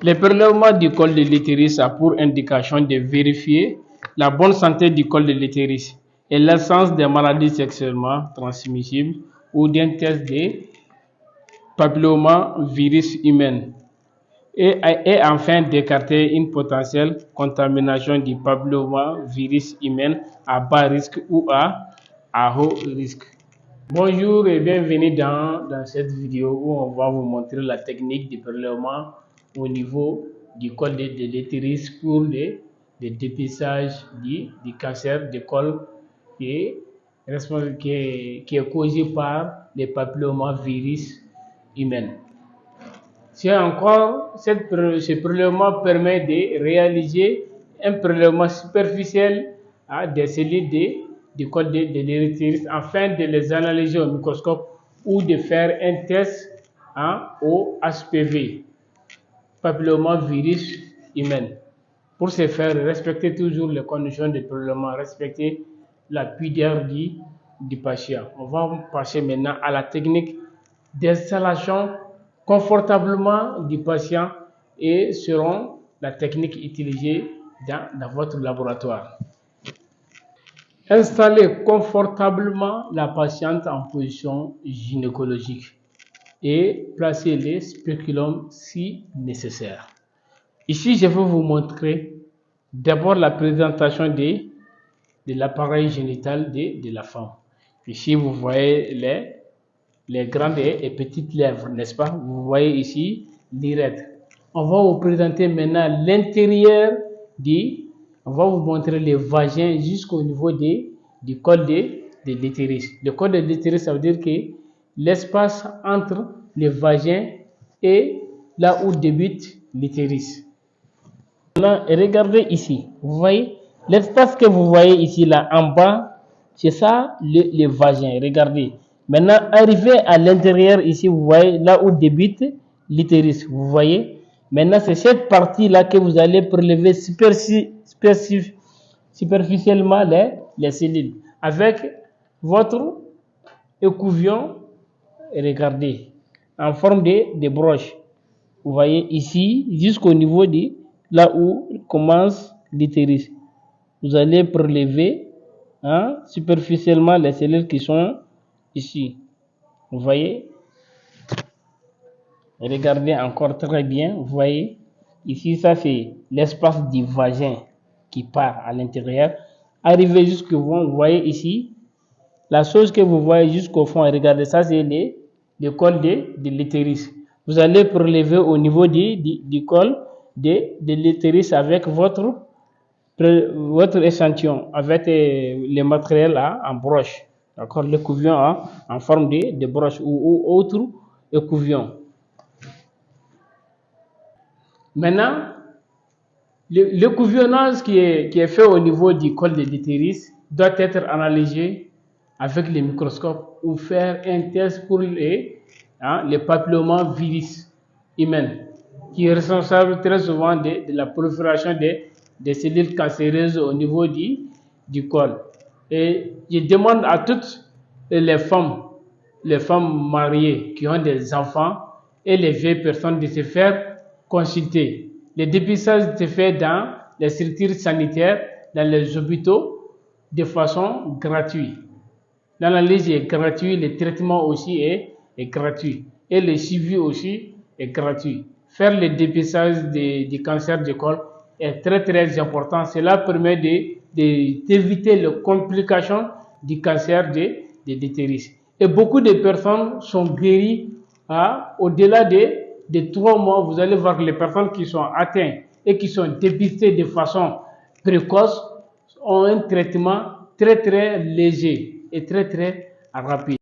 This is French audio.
Les prélèvements du col de l'utérus a pour indication de vérifier la bonne santé du col de l'utérus et l'absence des maladies sexuellement transmissibles ou d'un test de papillomavirus humain et enfin d'écarter une potentielle contamination du papillomavirus humain à bas risque ou à haut risque. Bonjour et bienvenue dans cette vidéo où on va vous montrer la technique de prélèvement au niveau du col de l'utérus pour le dépistage du cancer du col qui est causé par les papillomavirus humains. Ce prélèvement permet de réaliser un prélèvement superficiel des cellules du col de l'utérus afin de les analyser au microscope ou de faire un test au HPV, papillomavirus humain. Pour ce faire, respectez toujours les conditions de prélèvement, respectez la pudeur du patient. On va passer maintenant à la technique d'installation confortablement du patient et seront la technique utilisée dans votre laboratoire. Installez confortablement la patiente en position gynécologique et placez les spéculums si nécessaire. Ici, je vais vous montrer d'abord la présentation de l'appareil génital de la femme. Ici, vous voyez les grandes et petites lèvres, n'est-ce pas? Vous voyez ici l'urètre. On va vous présenter maintenant l'intérieur on va vous montrer les vagins jusqu'au niveau du col de l'utérus. Le col de l'utérus, ça veut dire que l'espace entre les vagins et là où débute l'utérus. Maintenant, regardez ici. Vous voyez l'espace que vous voyez ici, là, en bas, c'est ça, les vagins. Regardez. Maintenant, arrivé à l'intérieur, ici, vous voyez là où débute l'utérus. Vous voyez. Maintenant, c'est cette partie-là que vous allez prélever superficiellement les cellules. Avec votre écouvillon, regardez, en forme de broche. Vous voyez ici, jusqu'au niveau de là où commence l'utérus. Vous allez prélever superficiellement les cellules qui sont ici. Vous voyez? Regardez encore très bien. Vous voyez? Ici, ça c'est l'espace du vagin qui part à l'intérieur. Arrivé jusqu'au fond, vous voyez ici, la chose que vous voyez jusqu'au fond, regardez, ça c'est le col de l'utérus. Vous allez prélever au niveau du col de l'utérus avec votre échantillon, avec le matériel en broche. D'accord, l'écouvillon en forme de broche ou autre écouvillon. Maintenant, l'écouvillonnage qui est fait au niveau du col de l'utérus doit être analysé avec le microscope ou faire un test pour les papillomavirus humains, qui est responsable très souvent de la prolifération des cellules cancéreuses au niveau du col. Et je demande à toutes les femmes mariées qui ont des enfants et les vieilles personnes de se faire consulter. Le dépistage se fait dans les structures sanitaires, dans les hôpitaux, de façon gratuite. L'analyse est gratuite, le traitement aussi est gratuit. Et le suivi aussi est gratuit. Faire le dépistage du cancer du col est très très important. Cela permet d'éviter les complications du cancer de l'utérus. Et beaucoup de personnes sont guéries au-delà de 3 mois. Vous allez voir que les personnes qui sont atteintes et qui sont dépistées de façon précoce ont un traitement très très léger et très très rapide.